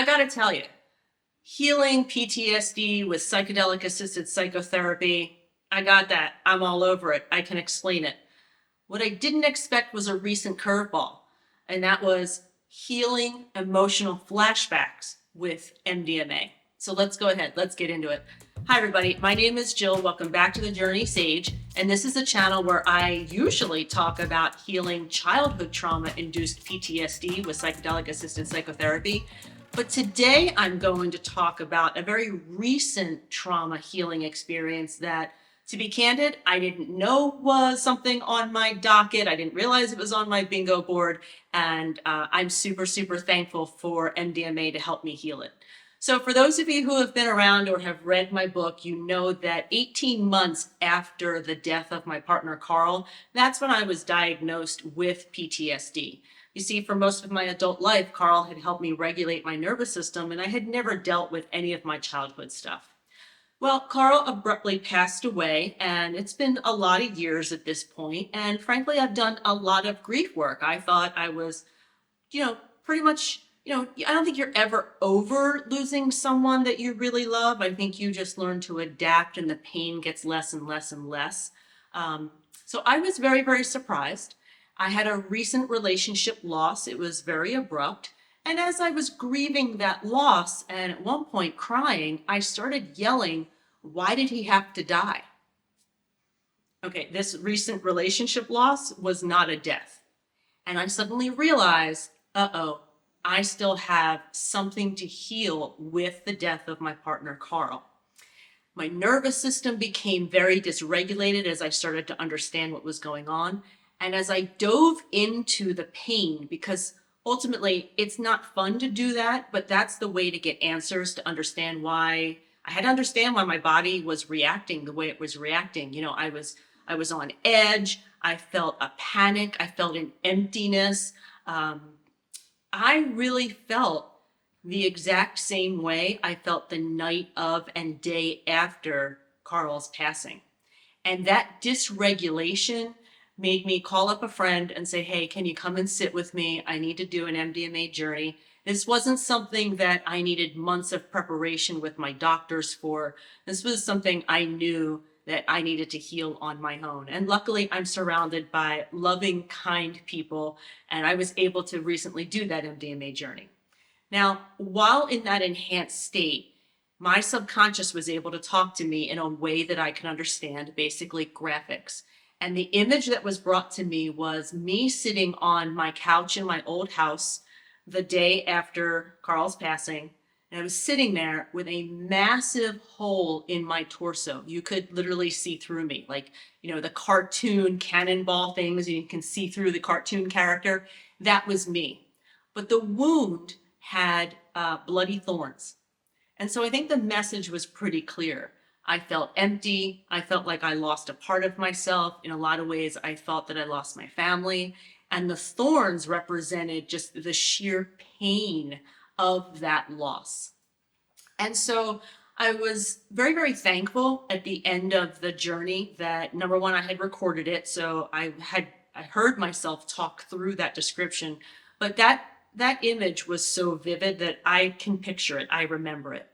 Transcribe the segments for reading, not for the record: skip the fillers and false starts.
gotta tell you, healing PTSD with psychedelic assisted psychotherapy, I got that. I'm all over it. I can explain it. What I didn't expect was a recent curveball, and that was healing emotional flashbacks with MDMA. So let's go ahead. Let's get into it. Hi, everybody. My name is Jill. Welcome back to the Journey Sage. And this is a channel where I usually talk about healing childhood trauma-induced PTSD with psychedelic assisted psychotherapy. But today I'm going to talk about a very recent trauma healing experience that, to be candid, I didn't know was something on my docket. I didn't realize it was on my bingo board. And I'm super, super thankful for MDMA to help me heal it. So for those of you who have been around or have read my book, you know that 18 months after the death of my partner, Carl, that's when I was diagnosed with PTSD. You see, for most of my adult life, Carl had helped me regulate my nervous system, and I had never dealt with any of my childhood stuff. Well, Carl abruptly passed away, and it's been a lot of years at this point, and frankly, I've done a lot of grief work. I thought I was, pretty much, I don't think you're ever over losing someone that you really love. I think you just learn to adapt, and the pain gets less and less and less. So I was very, very surprised. I had a recent relationship loss. It was very abrupt. And as I was grieving that loss and at one point crying, I started yelling, "Why did he have to die?" Okay, this recent relationship loss was not a death. And I suddenly realized, uh-oh, I still have something to heal with the death of my partner, Carl. My nervous system became very dysregulated as I started to understand what was going on. And as I dove into the pain, because ultimately it's not fun to do that, but that's the way to get answers, to understand why. I had to understand why my body was reacting the way it was reacting. I was on edge. I felt a panic. I felt an emptiness. I really felt the exact same way I felt the night of and day after Carl's passing. And that dysregulation made me call up a friend and say, "Hey, can you come and sit with me? I need to do an MDMA journey." This wasn't something that I needed months of preparation with my doctors for. This was something I knew that I needed to heal on my own. And luckily, I'm surrounded by loving, kind people, and I was able to recently do that MDMA journey. Now, while in that enhanced state, my subconscious was able to talk to me in a way that I can understand, basically graphics. And the image that was brought to me was me sitting on my couch in my old house the day after Carl's passing. And I was sitting there with a massive hole in my torso. You could literally see through me, like, the cartoon cannonball things, and you can see through the cartoon character. That was me. But the wound had bloody thorns. And so I think the message was pretty clear. I felt empty. I felt like I lost a part of myself. In a lot of ways, I felt that I lost my family. And the thorns represented just the sheer pain of that loss. And so I was very, very thankful at the end of the journey that, number one, I had recorded it. So I heard myself talk through that description. But that image was so vivid that I can picture it. I remember it.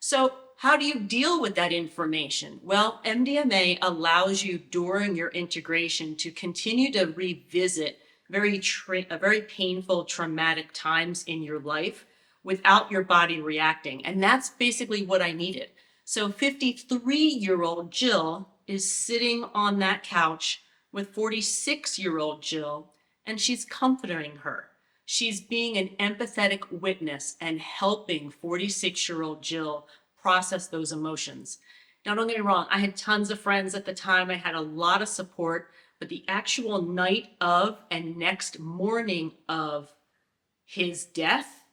So how do you deal with that information? Well, MDMA allows you during your integration to continue to revisit very painful, traumatic times in your life without your body reacting. And that's basically what I needed. So 53-year-old Jill is sitting on that couch with 46-year-old Jill, and she's comforting her. She's being an empathetic witness and helping 46-year-old Jill process those emotions. Now, don't get me wrong, I had tons of friends at the time. I had a lot of support, but the actual night of and next morning of his death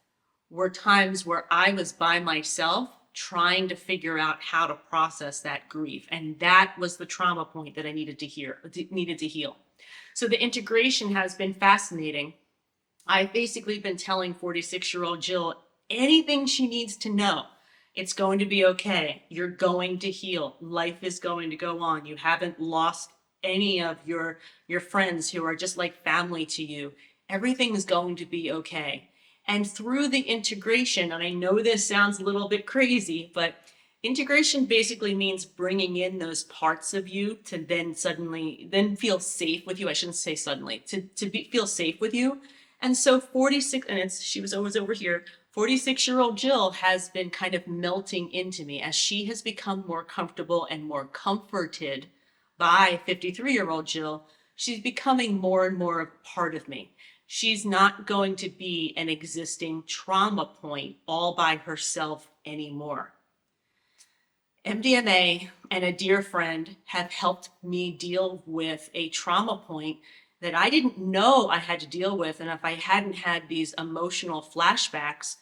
were times where I was by myself trying to figure out how to process that grief. And that was the trauma point that I needed to heal. So the integration has been fascinating. I've basically been telling 46-year-old Jill anything she needs to know. It's going to be okay. You're going to heal. Life is going to go on. You haven't lost any of your friends who are just like family to you. Everything is going to be okay. And through the integration, and I know this sounds a little bit crazy, but integration basically means bringing in those parts of you to then feel safe with you. I shouldn't say suddenly, feel safe with you. And so 46, and she was always over here, 46-year-old Jill has been kind of melting into me as she has become more comfortable and more comforted by 53-year-old Jill. She's becoming more and more a part of me. She's not going to be an existing trauma point all by herself anymore. MDMA and a dear friend have helped me deal with a trauma point that I didn't know I had to deal with. And if I hadn't had these emotional flashbacks,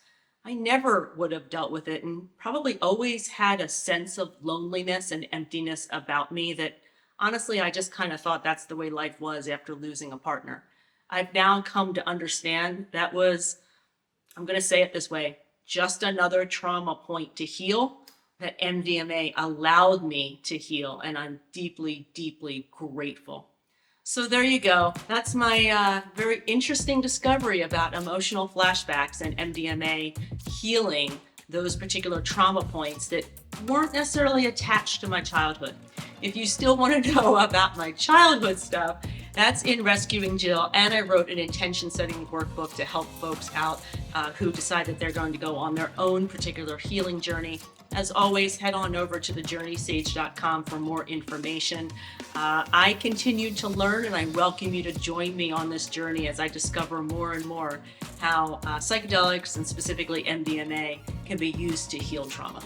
I never would have dealt with it, and probably always had a sense of loneliness and emptiness about me that honestly, I just kind of thought that's the way life was after losing a partner. I've now come to understand that was, I'm going to say it this way, just another trauma point to heal that MDMA allowed me to heal. And I'm deeply, deeply grateful. So there you go. That's my very interesting discovery about emotional flashbacks and MDMA healing those particular trauma points that weren't necessarily attached to my childhood. If you still want to know about my childhood stuff, that's in Rescuing Jill, and I wrote an intention setting workbook to help folks out who decide that they're going to go on their own particular healing journey. As always, head on over to thejourneysage.com for more information. I continue to learn, and I welcome you to join me on this journey as I discover more and more how psychedelics, and specifically MDMA, can be used to heal trauma.